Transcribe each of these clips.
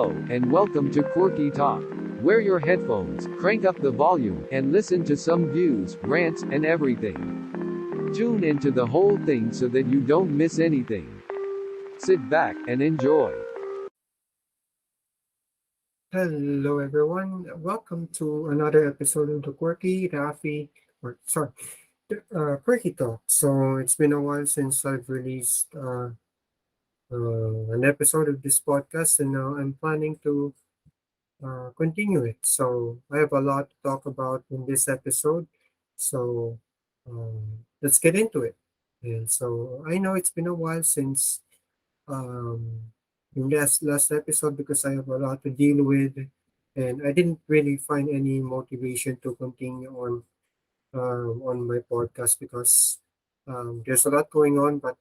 Hello, and welcome to Quirky Talk. Wear your headphones, crank up the volume, and listen to some views, rants, and everything. Tune into the whole thing so that you don't miss anything. Sit back and enjoy. Hello, everyone. Welcome to another episode of the Quirky Talk. So it's been a while since I've released an episode of this podcast, and now I'm planning to continue it. So I have a lot to talk about in this episode. So let's get into it. And so I know it's been a while since um, in last episode because I have a lot to deal with, and I didn't really find any motivation to continue on my podcast because there's a lot going on, but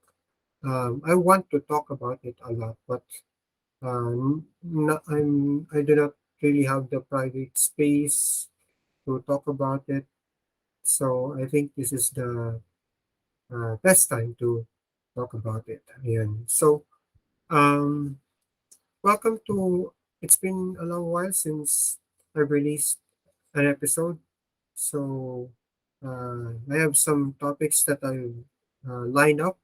I want to talk about it a lot, but I do not really have the private space to talk about it. So I think this is the best time to talk about it. And so um, welcome to. It's been a long while since I released an episode, so I have some topics that I lined up,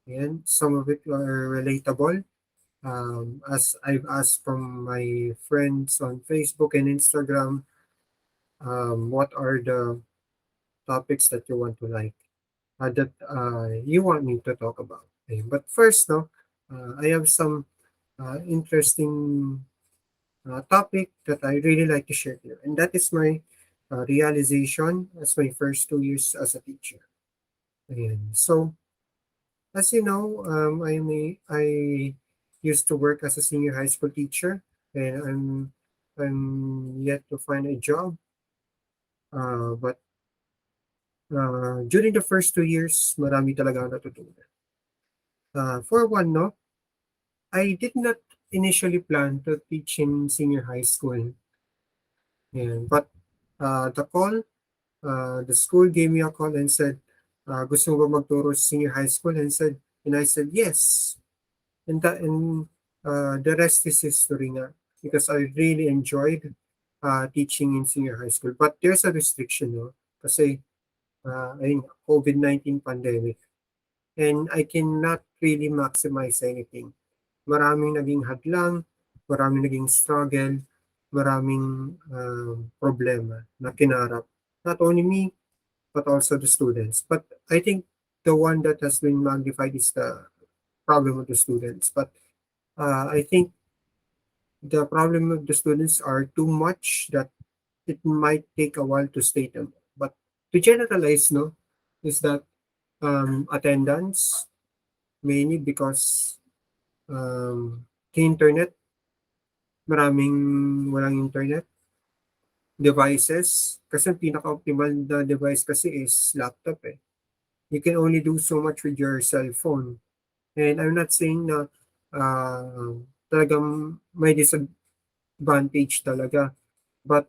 and some of it are relatable. As I've asked from my friends on Facebook and Instagram, what are the topics that you want to that you want me to talk about? Okay, but first, no, I have some interesting topic that I really like to share here, and that is my realization as my first 2 years as a teacher. And so, as you know, I used to work as a senior high school teacher, and I'm yet to find a job. But during the first 2 years, marami talaga ako natutunan. For one, no, I did not initially plan to teach in senior high school, and but the school gave me a call and said, gusto mo ba magturo sa senior high school? And I said, yes. And the rest is history nga because I really enjoyed teaching in senior high school. But there's a restriction, no? Kasi, ayun, COVID-19 pandemic. And I cannot really maximize anything. Maraming naging hadlang, maraming naging struggle, maraming problema na kinarap. Not only me, but also the students. But I think the one that has been magnified is the problem of the students. But I think the problem of the students are too much that it might take a while to state them. But to generalize, no, is that attendance mainly because the internet, maraming walang internet, devices, kasi ang pinaka-optimal na device kasi is laptop eh. You can only do so much with your cell phone. And I'm not saying na talagang may disadvantage talaga. But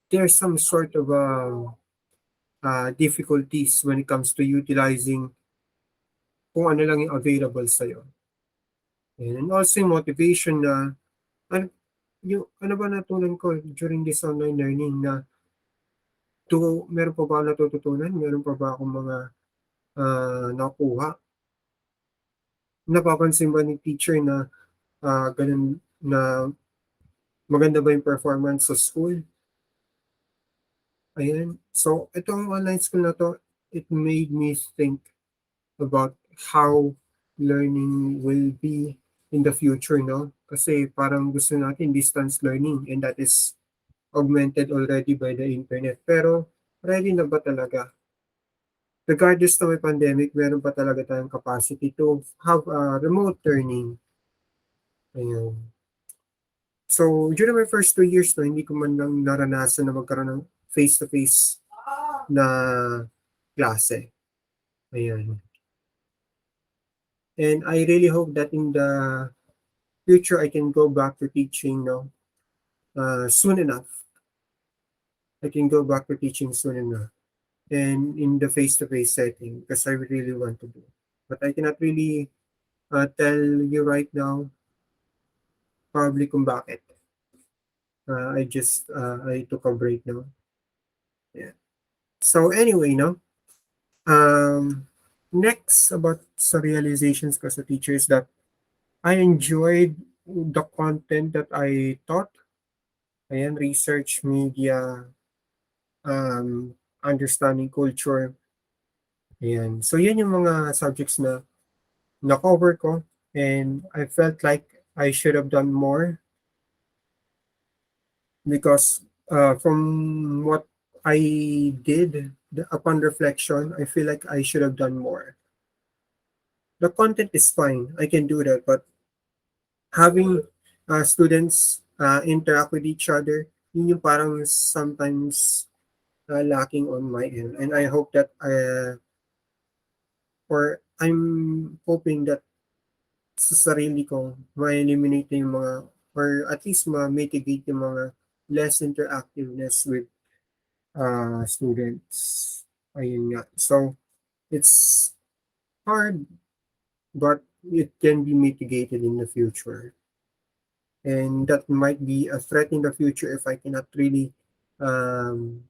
there's some sort of difficulties when it comes to utilizing kung ano lang yung available sa'yo. And also yung motivation na, ano ba natunan ko during this online learning na meron pa ba ako natututunan? Meron pa ba akong mga nakuha? Napapansin ba ni teacher na ganun na maganda ba yung performance sa school? Ayan. So, itong online school na to, it made me think about how learning will be in the future, no? Kasi parang gusto natin distance learning and that is augmented already by the internet. Pero, ready na ba talaga? Regardless na may pandemic, meron pa talaga tayong capacity to have remote learning. Ayan. So, during my first 2 years, no, hindi ko man lang naranasan na magkaroon ng face-to-face na klase. Ayan. And I really hope that in the future, I can go back to teaching no, soon enough. I can go back to teaching soon enough. And in the face-to-face setting, because I really want to do. But I cannot really tell you right now probably kung bakit. I took a break now. Yeah. So anyway, no. Um, Next about sa realizations ko sa teacher is that I enjoyed the content that I taught. Ayan, research, media, understanding culture. Ayan. So yan yung mga subjects na na-cover ko and I felt like I should have done more because from what I did upon reflection, I feel like I should have done more. The content is fine, I can do that, but having students interact with each other, yun yung parang sometimes lacking on my end. And I hope that, or I'm hoping that sa sarili ko, ma-eliminate na yung mga, or at least ma-mitigate yung mga less interactiveness with students. Ayun nga. So, it's hard, but it can be mitigated in the future. And that might be a threat in the future if I cannot really um,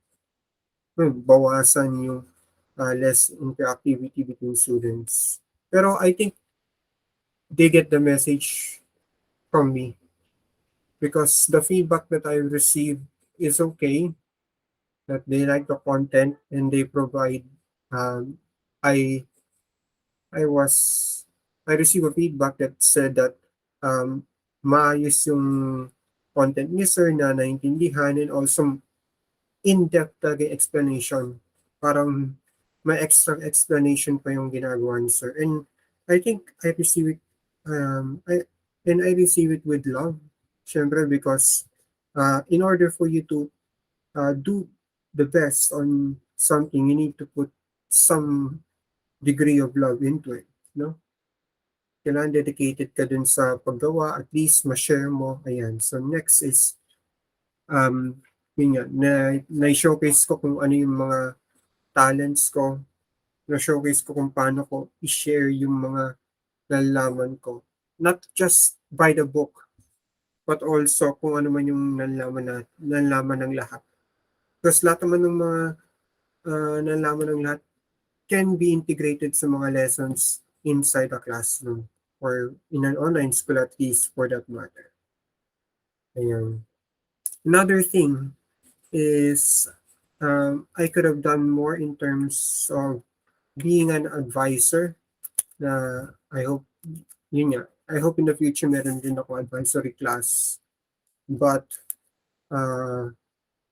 bawasan yung less interactivity between students. Pero I think they get the message from me because the feedback that I receive is okay, that they like the content and they provide. Um, I I was I received a feedback that said that um, maayos yung content ni sir na naintindihan and also in-depth talaga yung explanation. Parang may extra explanation pa yung ginagawa ni sir. And I think I receive it I receive it with love. Siyempre because in order for you to do the best on something, you need to put some degree of love into it. No? Kailangan dedicated ka dun sa paggawa, at least ma-share mo. Ayan. So next is, um, yun nga, na-showcase ko kung ano yung mga talents ko, na-showcase ko kung paano ko i-share yung mga nalalaman ko. Not just by the book, but also kung ano man yung nalalaman ng lahat. Because lahat naman ng mga nalalaman ng lahat can be integrated sa mga lessons inside a classroom or in an online school at least for that matter. Ayan. Another thing is I could have done more in terms of being an advisor na I hope, yun nga, I hope in the future meron din ako advisory class. But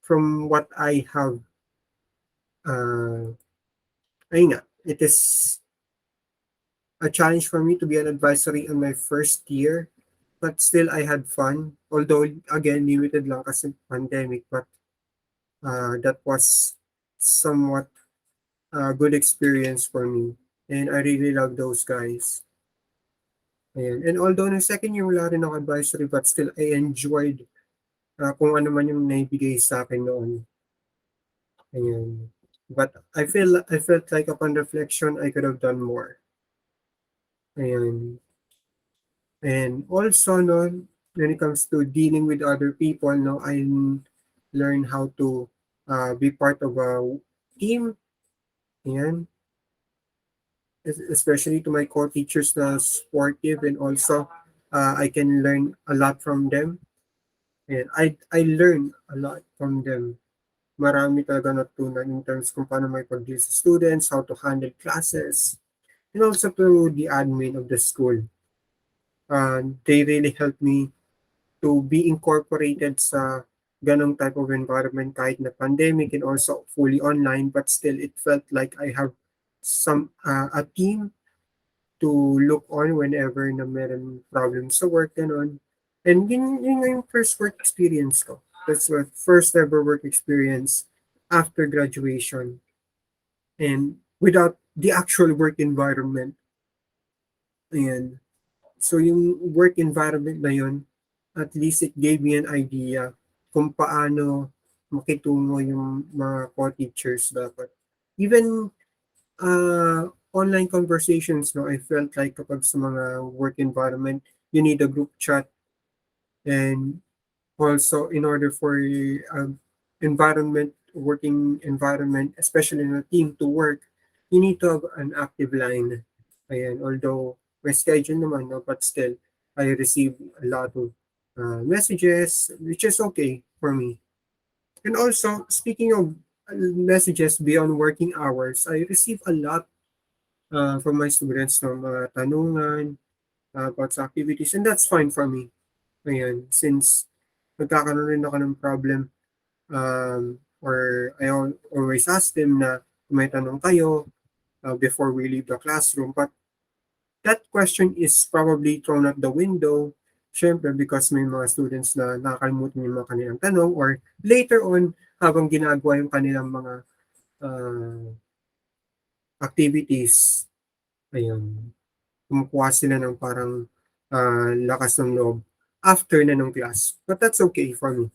from what I have, ayun nga, it is a challenge for me to be an advisory in my first year. But still, I had fun. Although, again, limited lang kasi pandemic. But that was somewhat a good experience for me. And I really love those guys. Ayan. And although no second year wala rin ako advisory, but still I enjoyed kung ano man yung naibigay sa akin noon. Ayan. But I felt like upon reflection, I could have done more. Ayan. And also, no, when it comes to dealing with other people, no, I learn how to be part of a team. Ayan. Especially to my core teachers na supportive and also I can learn a lot from them. And I learn a lot from them. Marami talaga natutunan in terms kung paano may pag-deal sa students, how to handle classes, and also to the admin of the school. They really helped me to be incorporated sa ganong type of environment kahit na pandemic and also fully online, but still it felt like I have some a team to look on whenever na meron problems sa work, ganun. And yun nga yung first work experience ko. That's my first ever work experience after graduation. And without the actual work environment. Ayan. So yung work environment na yun, at least it gave me an idea kung paano makitungo yung mga co-teachers dapat. Even online conversations, no, I felt like kapag sa mga work environment, you need a group chat And also, in order for working environment, especially in a team to work, you need to have an active line. Ayan, although my schedule naman, no, but still, I receive a lot of messages, which is okay for me. And also, speaking of messages beyond working hours, I receive a lot from my students ng mga tanungan about sa activities, and that's fine for me. Ayan, since nagkakaroon rin ako ng problem, or always ask them na kung may tanong kayo before we leave the classroom. But that question is probably thrown out the window, syempre because may mga students na nakakalimutan yung mga kanilang tanong, or later on, habang ginagawa yung kanilang mga uh, activities, ayun, kumukuha sila ng parang lakas ng loob after na ng class. But that's okay for me.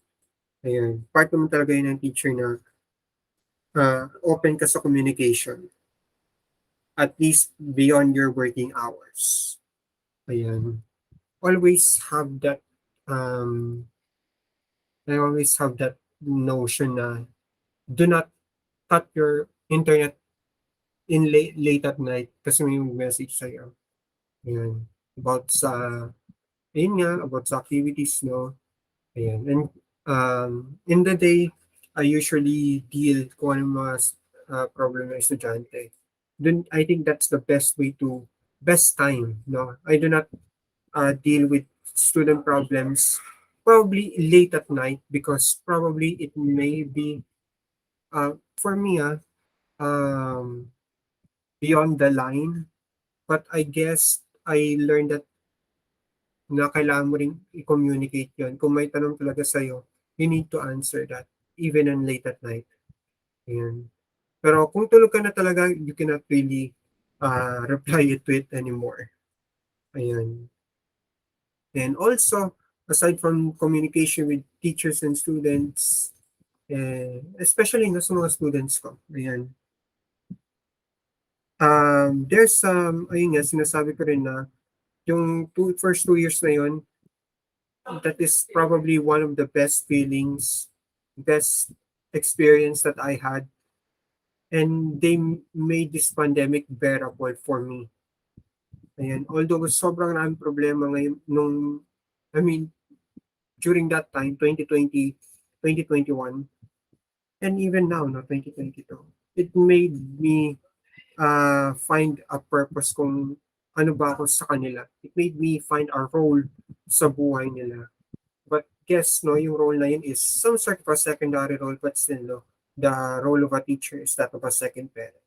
Ayan. Part naman talaga yun ng teacher na open ka sa communication, at least beyond your working hours. Ayan. Always have that, um, I always have that notion na do not cut your internet in late at night kasi may message sa'yo. Ayan. About sa, ayun nga, about sa activities, no? Ayan. And in the day, I usually deal kung anong mga problem ng estudyante. Then I think that's the best time, no? I do not deal with student problems probably late at night because probably it may be, for me, beyond the line. But I guess I learned that na kailangan mo ring i-communicate yun. Kung may tanong talaga sa'yo, you need to answer that even on late at night. Ayan. Pero kung tulog ka na talaga, you cannot really reply to it anymore. Ayan. And also, aside from communication with teachers and students, especially sa mga students ko, ayan, there's, ayun nga, sinasabi ko rin na yung first 2 years na yun, that is probably one of the best feelings, best experience that I had. And they made this pandemic bearable for me. Ayan. Although sobrang raming problema ngayon I mean, during that time, 2020, 2021, and even now, no, 2022, it made me find a purpose kung ano ba ako sa kanila. It made me find a role sa buhay nila. But guess, no, yung role na yun is some sort of a secondary role, but still, no, the role of a teacher is that of a second parent.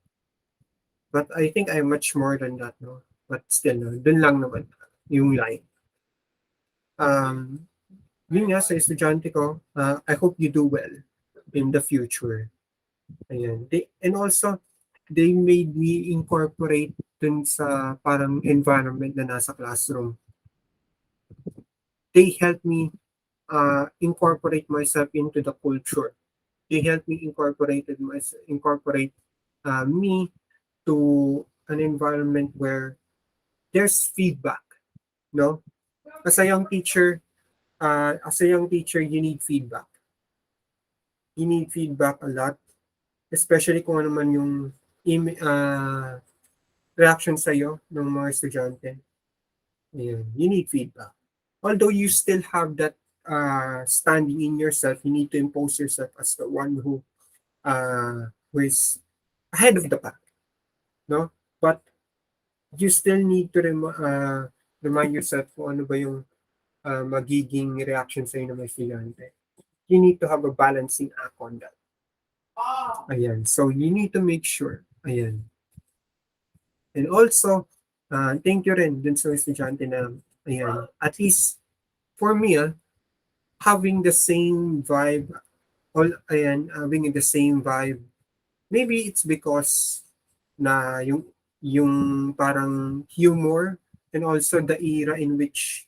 But I think I'm much more than that, no? But still, no, dun lang naman yung line. Yun nga, sa estudyante ko, I hope you do well in the future. Ayan. And also, they made me incorporate dun sa parang environment na nasa classroom. They helped me incorporate myself into the culture. They helped me incorporate me to an environment where there's feedback. No, as a young teacher, you need feedback. You need feedback a lot, especially kung ano man yung reaction sa'yo ng mga estudyante. Ayan, you need feedback. Although you still have that standing in yourself, you need to impose yourself as the one who is ahead of the pack, no? But you still need to remind yourself kung ano ba yung magiging reaction sa'yo ng mga estudyante. You need to have a balancing act on that. Ayan. So, you need to make sure. Ayan. And also, thank you rin dun sa estudyante na, ayan, at least, for me, having the same vibe, having the same vibe, maybe it's because na yung parang humor and also the era in which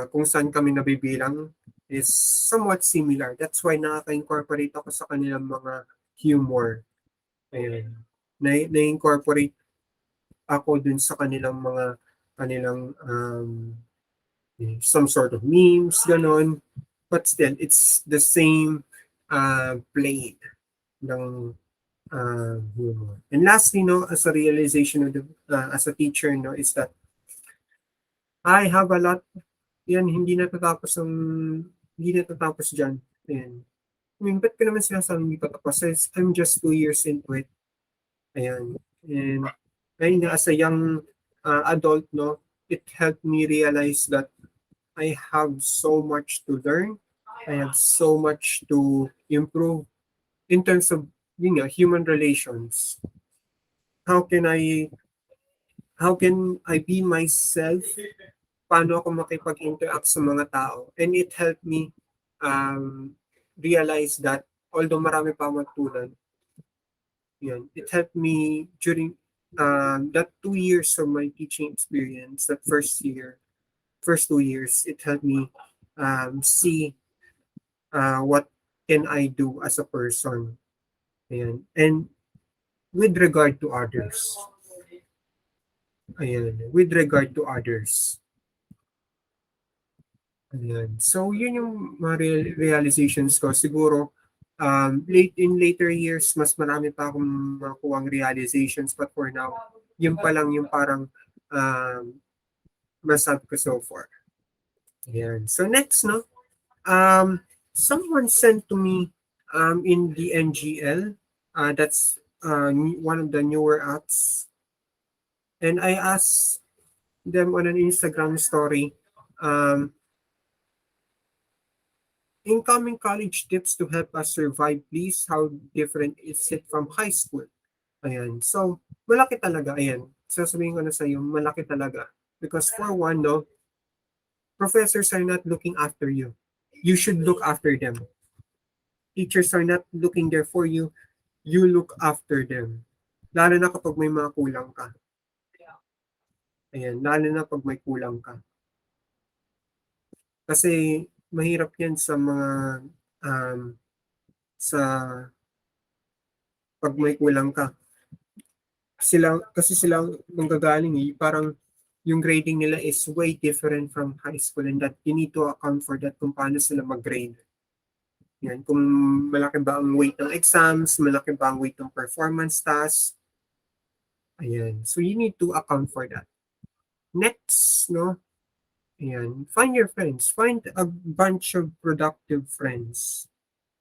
kung saan kami nabibilang is somewhat similar. That's why nakaka-incorporate ako sa kanilang mga humor. Ayan. Na-incorporate ako dun sa kanilang mga kanilang some sort of memes, ganon. But still, it's the same plane ng humor. And lastly, no, as a realization of the, as a teacher, no, is that I have a lot, yan, hindi natatapos dyan. Ayan. I mean, ba't ko naman sinasabi hindi pa tapos? Since I'm just 2 years into it. Ayan. And ayun, as a young adult, no, it helped me realize that I have so much to learn. I have so much to improve in terms of human relations. How can I how can I be myself? Paano ako makipag-interact sa mga tao? And it helped me realize that although marami pa akong matutunan, it helped me during that 2 years of my teaching experience, that first 2 years, it helped me see what can I do as a person. Ayan. And with regard to others. Ayan. With regard to others. Ayan. So, yun yung mga realizations ko. Siguro, in later years, mas marami pa akong makuwang realizations. But for now, yun pa lang yung parang masabi ko so far. Ayan. So, next, no? Someone sent to me in the NGL. That's one of the newer apps. And I asked them on an Instagram story, incoming college tips to help us survive, please. How different is it from high school? Ayan. So, malaki talaga. Ayan. Sasabihin ko na sa iyo, malaki talaga. Because for one, no, professors are not looking after you. You should look after them. Teachers are not looking there for you. You look after them. Lalo na kapag may mga kulang ka. Ayan. Lalo na pag may kulang ka. Kasi mahirap yan sa mga sa pag may kulang ka. Kasi sila manggagaling parang yung grading nila is way different from high school, and that you need to account for that kung paano sila mag-grade. Yan, kung malaki ba ang weight ng exams, malaki ba ang weight ng performance tasks. Ayan. So you need to account for that. Next, no? Ayan. Find your friends. Find a bunch of productive friends.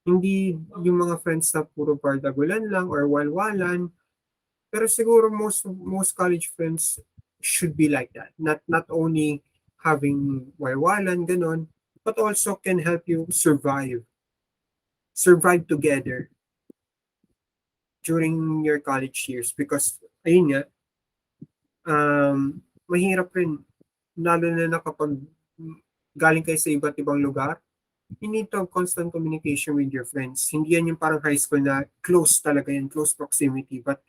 Hindi yung mga friends na puro bardagulan lang or walwalan. Pero siguro most college friends should be like that. Not only having walwalan, ganon, but also can help you survive. Survive together during your college years. Because, ayun nga, mahirap rin. Lalo na kapag galing kayo sa iba't ibang lugar, you need to have constant communication with your friends. Hindi yan yung parang high school na close talaga yan, close proximity. But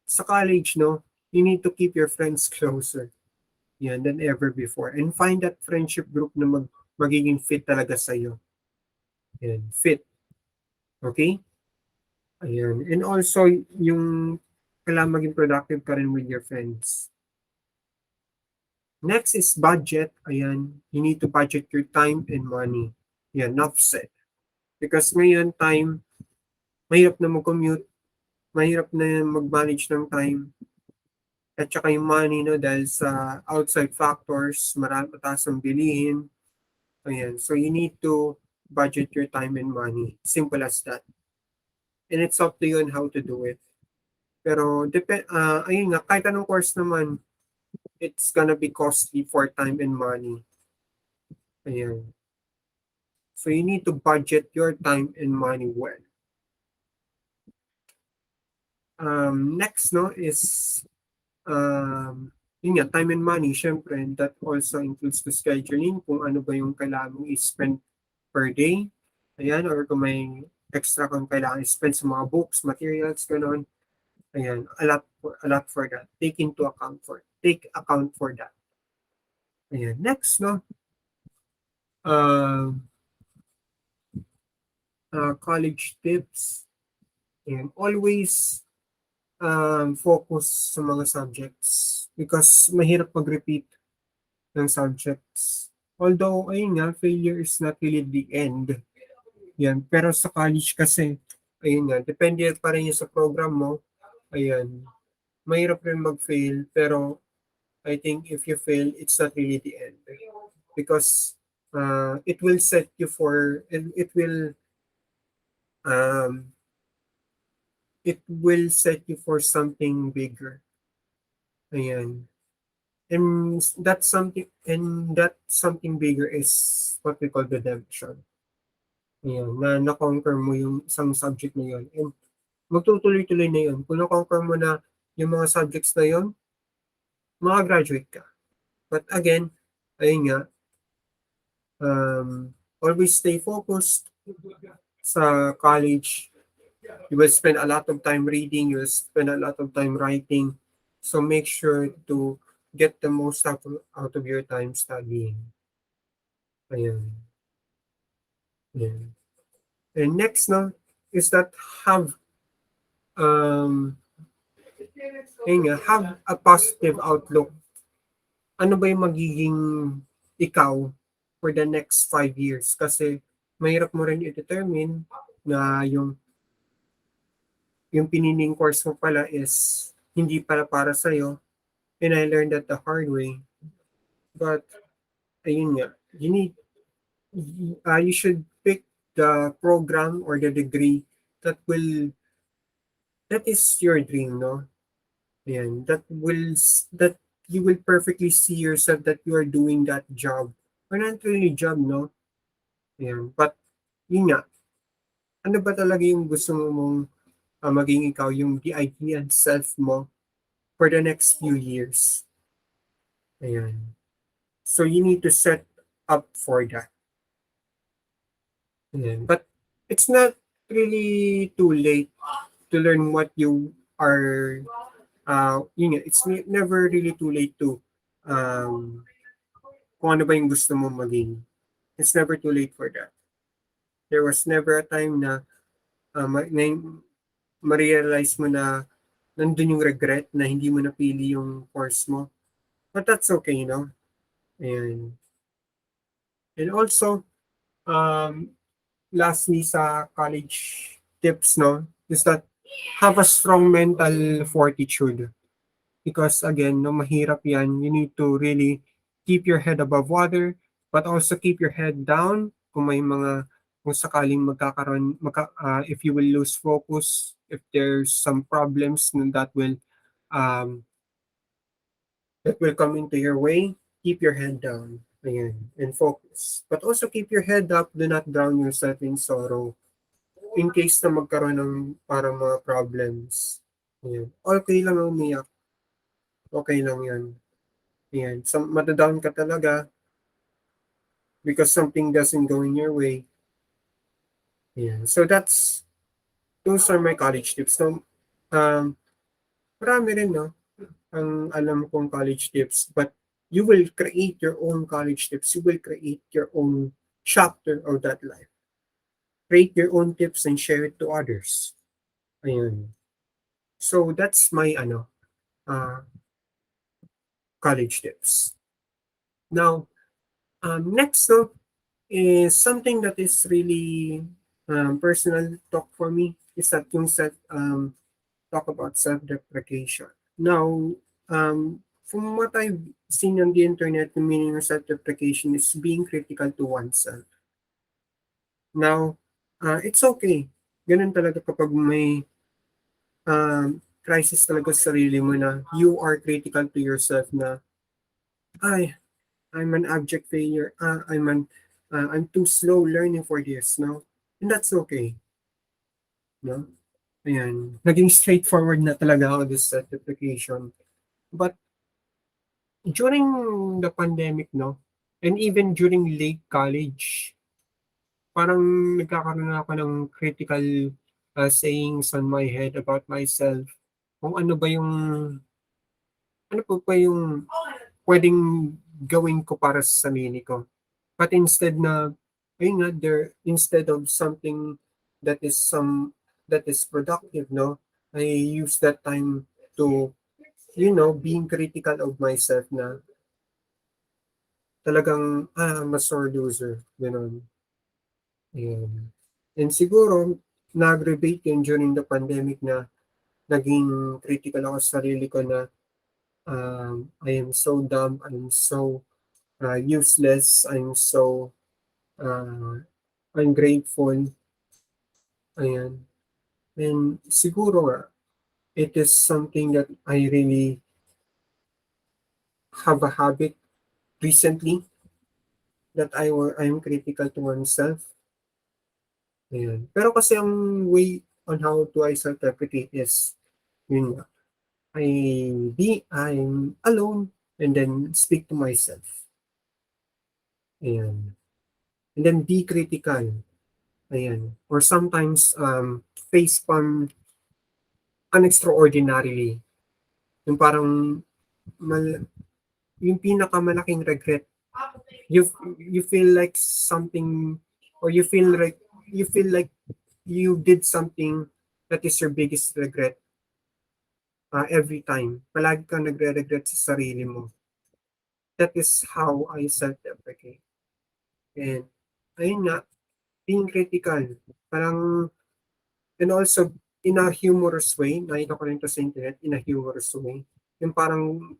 sa college, no, you need to keep your friends closer than ever before. And find that friendship group na magiging fit talaga sa'yo. Yan, fit. Okay? Ayan. And also, yung kailangan maging productive ka rin with your friends. Next is budget. Ayan. You need to budget your time and money. Yan, enough said. Because ngayon, time, mahirap na mag-commute, mahirap na mag-manage ng time. At saka yung money, no, dahil sa outside factors, marami mataas ang bilihin. Ayan. So, you need to budget your time and money. Simple as that. And it's up to you on how to do it. Pero, ayun nga, kahit anong course naman, it's gonna be costly for time and money. Ayan. So, you need to budget your time and money well. Next, no, is yun nga, time and money, syempre, that also includes the scheduling, kung ano ba yung kailangan mong i-spend per day. Ayan, or kung may extra kang kailangan i-spend sa mga books, materials, gano'n. Ayan, a lot for that. Take account for that. Ayan, next, no? College tips. Ayan, always focus sa mga subjects because mahirap mag-repeat ng subjects. Although, ayun nga, failure is not really the end. Yan. Pero sa college kasi, ayun nga, depende pa rin yun sa program mo. Ayan. Mahirap rin mag-fail, pero I think if you fail, it's not really the end. Because it will set you for, um, it will set you for something bigger. Ayan. And that something bigger is what we call redemption. Ayan, na na-conquer mo yung isang subject na yun. And magtutuloy-tuloy na yun. Kung na-conquer mo na yung mga subjects na yun, makagraduate ka. But again, ayun nga, always stay focused sa college. You will spend a lot of time reading, you will spend a lot of time writing. So make sure to get the most out of your time studying. Ayan. Ayan. And next no, is that have um ayun nga, have a positive outlook. Ano ba yung magiging ikaw for the next 5 years? Kasi mahirap mo rin i-determine na yung pinining course mo pala is hindi pala para sa'yo. And I learned that the hard way. But, ayun nga, you should pick the program or the degree that is your dream, no? Ayan, that you will perfectly see yourself that you are doing that job. Or not really job, no? Ayan, but, yun nga, ano ba talaga yung gusto mong maging ikaw, yung the ideal self mo for the next few years? Ayan. So you need to set up for that. Ayan. But it's not really too late to learn what you are, yun nga, it's never really too late to, kung ano ba yung gusto mo maging. It's never too late for that. There was never a time na, ma-realize mo na nandun yung regret na hindi mo napili yung course mo. But that's okay, you know? And also, um, lastly sa college tips, no, is that have a strong mental fortitude. Because again, no, mahirap yan. You need to really keep your head above water, but also keep your head down kung may kung sakaling if you will lose focus, if there's some problems um, that will come into your way, keep your head down. Ayan, and focus. But also keep your head up, do not drown yourself in sorrow. In case na magkaroon ng parang mga problems. Ayan. Okay lang ang umiyak. Okay lang yan. Ayan. So, matadown ka talaga because something doesn't go in your way. Ayan. So, those are my college tips. So, marami rin, no? Ang alam kong college tips. But you will create your own college tips. You will create your own chapter of that life. Create your own tips and share it to others. Ayan. So, that's my, uh, college tips. Now, next no, is something that is really personal talk for me is that yung talk about self-deprecation. Now, from what I've seen on the internet, the meaning of self-deprecation is being critical to oneself. Now, it's okay. Ganun talaga kapag may crisis talaga sa sarili mo na you are critical to yourself na, ay, I'm an abject failure. I'm too slow learning for this, no? And that's okay, no? Ayan. Naging straightforward na talaga ako this certification. But during the pandemic, no? And even during late college, parang nagkakaroon na ako ng critical sayings on my head about myself. Kung ano pa yung pwedeng gawin ko para sa sarili ko. But instead na, ayun nga, instead of something that is productive, no? I use that time to, being critical of myself na, talagang, I'm a sore loser, gano'n. Ayan. And siguro, nag-rebate yun during the pandemic na naging critical ako sa sarili ko na I am so dumb, I'm so useless, I'm so uh, ungrateful. Ayan. And siguro nga, it is something that I really have a habit recently that I'm critical to oneself. Ayan. Pero kasi ang way on how to I self-deprecate is, yun nga, I'm alone and then speak to myself. Ayan. And then be critical. Ayan. Or sometimes face palm unextraordinarily. Yung parang mal, yung pinakamalaking regret. You feel like something, or you feel like you did something that is your biggest regret every time. Palagi kang nagre-regret sa sarili mo. That is how I self-deprecate. And ayun nga, being critical. Parang, and also, in a humorous way, nakita ko rin to sa internet, in a humorous way. Yung parang,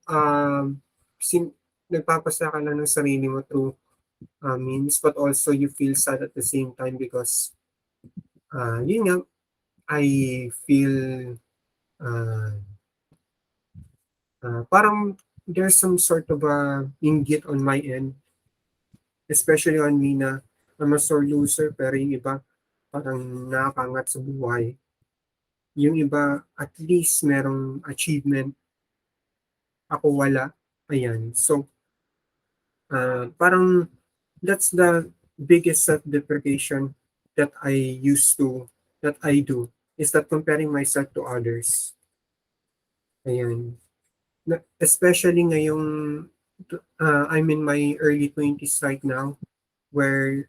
um, sim, nagpapasaya ka lang ng sarili mo through memes, but also you feel sad at the same time because, yun nga, I feel, uh, parang there's some sort of inggit on my end, especially on me na I'm a sore loser, pero yung iba, parang nakakangat sa buhay. Yung iba, at least merong achievement. Ako wala. Ayan. So, parang that's the biggest self-deprecation that that I do, is that comparing myself to others. Ayan. Especially ngayong, I'm in my early 20s right now, where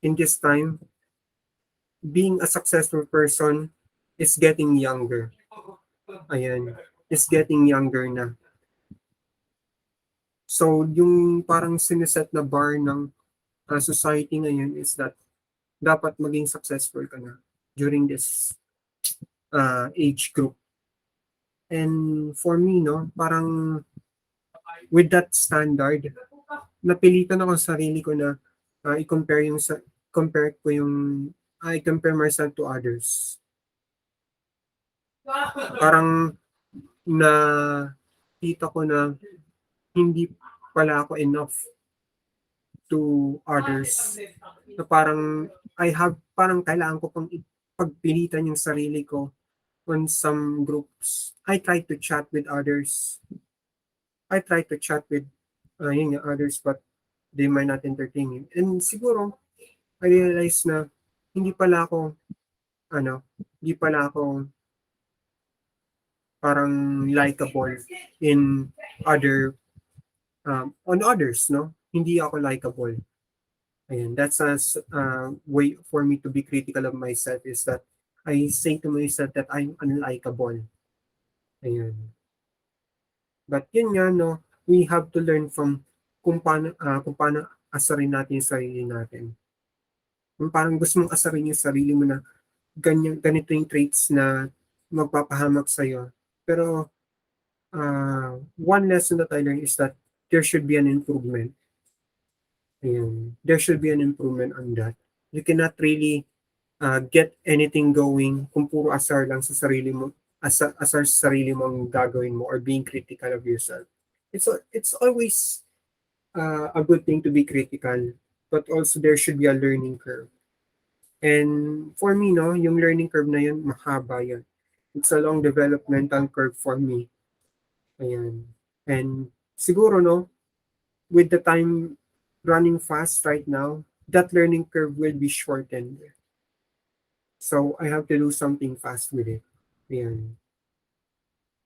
in this time, being a successful person is getting younger. Ayan. Is getting younger na. So, yung parang siniset na bar ng society ngayon is that dapat maging successful ka na during this age group. And for me, no, parang with that standard, napilitan ako sa sarili ko na i-compare compare ko yung I compare myself to others. Parang na kita ko na hindi pala ako enough to others. Na parang parang kailangan ko pang pagpilitan yung sarili ko on some groups. I try to chat with others. I try to chat with others, but they might not entertain me. And siguro, I realize na hindi pala ako, hindi pala ako parang likable in other, on others, no? Hindi ako likable. Ayan, that's a way for me to be critical of myself, is that I say to myself that I'm unlikable. Ayan. But yun nga, no, we have to learn from kung paano asarin natin yung sarili natin. Kung parang gusto mong asarin yung sarili mo na ganito yung traits na magpapahamak sa'yo. Pero one lesson that I learned is that there should be an improvement. Ayan. There should be an improvement on that. You cannot really get anything going kung puro asar lang sa sarili mo, asar sa sarili mo ang gagawin mo, or being critical of yourself. It's always a good thing to be critical, but also there should be a learning curve. And for me, no, yung learning curve na yun, mahaba yan. It's a long developmental curve for me. Ayan. And siguro, no, with the time running fast right now, that learning curve will be shortened. So I have to do something fast with it. Ayan.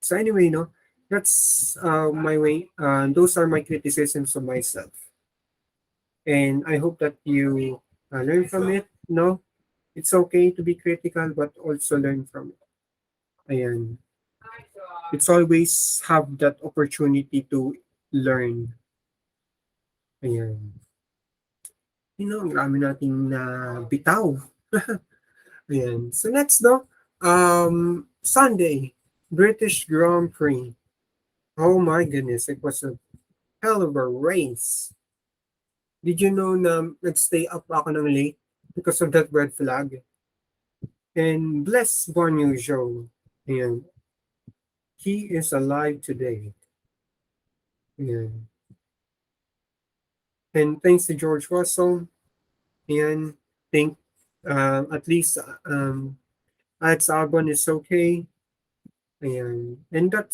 So anyway, no, that's my way. Those are my criticisms of myself. And I hope that you learn from it. No, it's okay to be critical, but also learn from it. Ayan. It's always have that opportunity to learn. Ayan. Ang dami nating na bitaw. Ayan. So next, no? Sunday, British Grand Prix. Oh my goodness, it was a hell of a race. Did you know na nag-stay up ako ng late because of that red flag? And bless Guan Yu Zhou. Ayan. He is alive today. Ayan. And thanks to George Russell, ayan, think at least Alex Albon is okay. Ayan. And that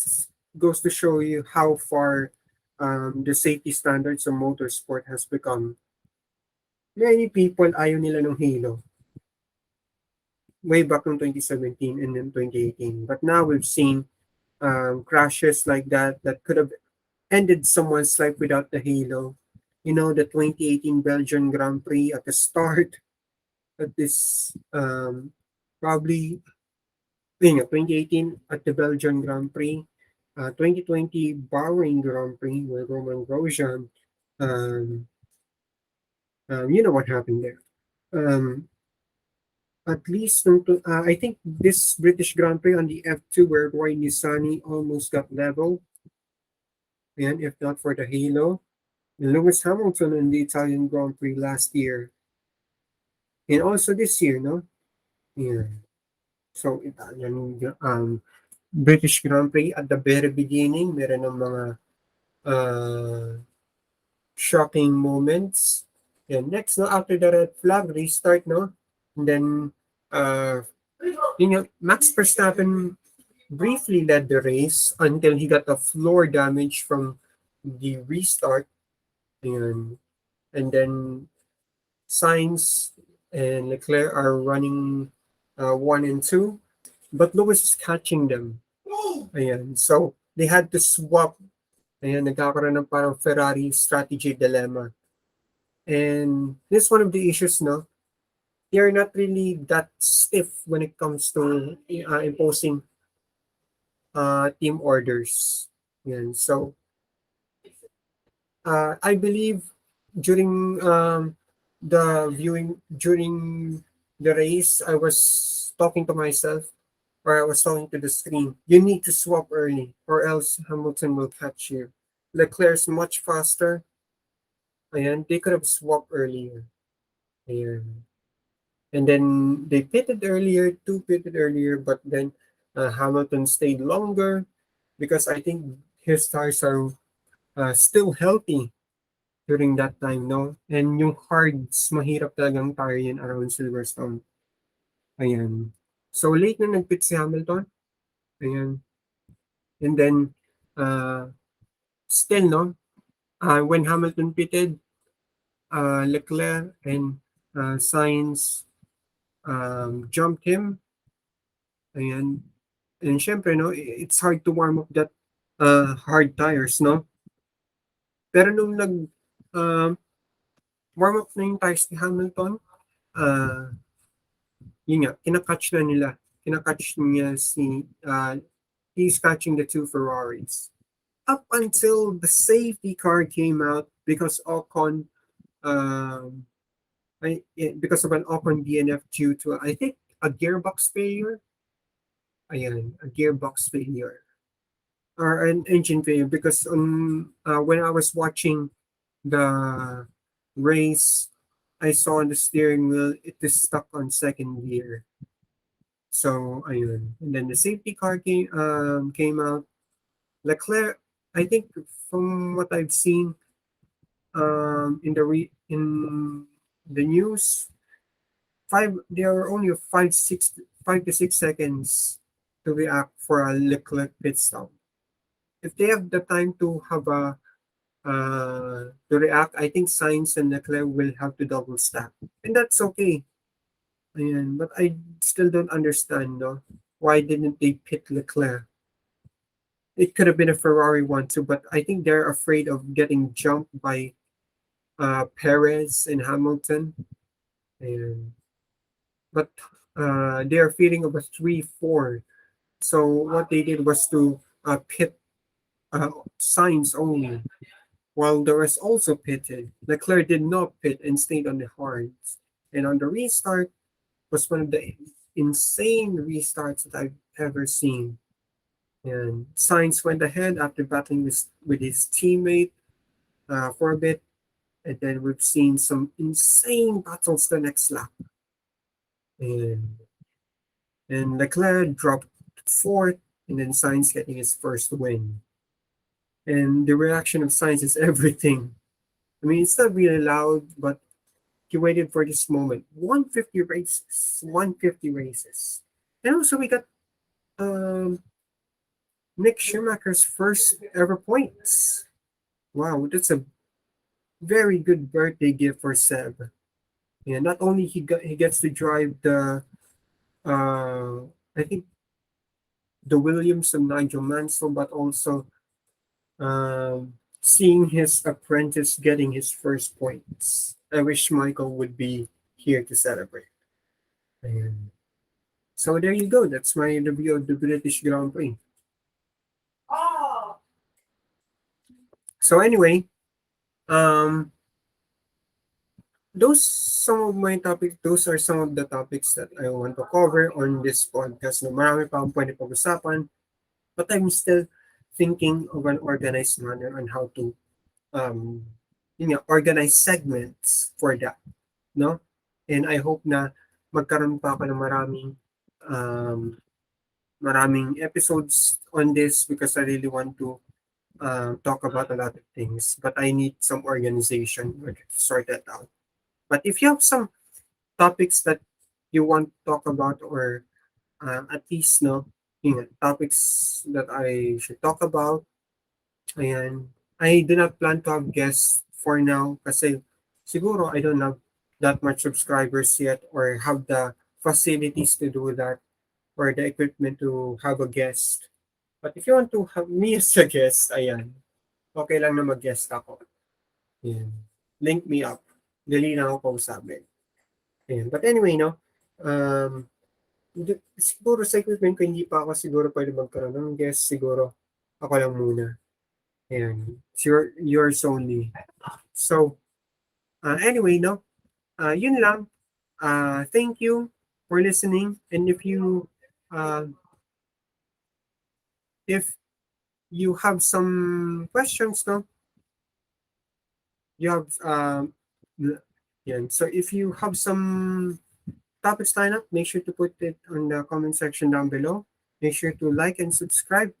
goes to show you how far the safety standards of motorsport has become. Many people ayaw nila ng halo way back in 2017 and then 2018. But now we've seen crashes like that could have ended someone's life without the halo. The 2018 Belgian Grand Prix at the start at this probably 2018 at the Belgian Grand Prix, 2020 Bahrain Grand Prix where Roman Grosjean, um, you know what happened there. At least I think this British Grand Prix on the F2 where Roy Nissany almost got level, and if not for the halo, and Lewis Hamilton in the Italian Grand Prix last year, and also this year, no? Yeah. So Italian British Grand Prix at the very beginning, meron ng mga uh, shocking moments. And next, no, after the red flag restart, no, and then Max Verstappen briefly led the race until he got a floor damage from the restart, and then Sainz and Leclerc are running 1 and 2, but Lewis is catching them. Ayan. So, they had to swap. Ayan, nagkakaroon ng parang Ferrari strategy dilemma. And this is one of the issues, no? They're not really that stiff when it comes to imposing team orders. Ayan. So, I believe during during the race, I was talking to myself, or I was talking to the screen. You need to swap early, or else Hamilton will catch you. Leclerc's much faster. Ayan, they could have swapped earlier. Ayan. And then they pitted earlier, but then Hamilton stayed longer because I think his tires are still healthy during that time, no? And yung hards, mahirap talagang tire yan around Silverstone. Ayan. So, late na nag-pit si Hamilton. Ayan. And then, still, no? When Hamilton pitted, Leclerc and Sainz jumped him. Ayan. And syempre, no? It's hard to warm up that hard tires, no? Pero nung warm up na yung tires ni Hamilton, yun nga, kinakatch na nila. Kinakatch niya he's catching the two Ferraris. Up until the safety car came out because Ocon, because of an Ocon DNF due to, I think, a gearbox failure. Ayan, a gearbox failure. Or an engine failure because when I was watching the race, I saw on the steering wheel, it is stuck on second gear. So, ayun. And then the safety car came out. Leclerc, I think from what I've seen in the news, there are only 5 to 6 seconds to react for a Leclerc pit stop. If they have the time to have to react, I think Sainz and Leclerc will have to double stack, and that's okay. Ayan, but I still don't understand, no? Why didn't they pit Leclerc? It could have been a Ferrari one too, but I think they're afraid of getting jumped by Perez and Hamilton. And but they are feeling of a 3-4. So what they did was to pit Sainz only. while the rest also pitted. Leclerc did not pit and stayed on the hards. And on the restart was one of the insane restarts that I've ever seen. And Sainz went ahead after battling with his teammate for a bit, and then we've seen some insane battles the next lap. And Leclerc dropped fourth, and then Sainz getting his first win. And the reaction of Sainz is everything. I mean, it's not really loud, but he waited for this moment. 150 races, 150 races. And also we got um, Nick Schumacher's first ever points. Wow, that's a very good birthday gift for Seb. Yeah, not only he gets to drive the I think the Williams of Nigel Mansell, but also seeing his apprentice getting his first points. I wish Michael would be here to celebrate. And so there you go. That's my review of the British Grand Prix. So anyway, um, those some of my topics. Those are some of the topics that I want to cover on this podcast. No, marami pa akong pwede pag-usapan, but I'm still thinking of an organized manner on how to um, organize segments for that, no? And I hope na magkaroon pa ako ng um, maraming episodes on this because I really want to talk about a lot of things, but I need some organization to sort that out. But if you have some topics that you want to talk about, or at least no, topics that I should talk about, and I do not plan to have guests for now kasi siguro I don't have that much subscribers yet or have the facilities to do that or the equipment to have a guest. But if you want to have me as a guest, ayan, okay lang na mag-guest ako. Ayan. Link me up. Dali na ako kausapin. Ayan. But anyway, no, um, siguro sa equipment ko, hindi pa ako siguro pwede magkaroon ng guest. Siguro ako lang muna. Ayan. It's yours only. So, anyway, no, yun lang. Thank you for listening. And uh, if you have some questions, no, you have yeah. So if you have some topics lined up, make sure to put it on the comment section down below. Make sure to like and subscribe,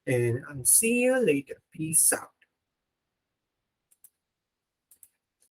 and I'll see you later. Peace out.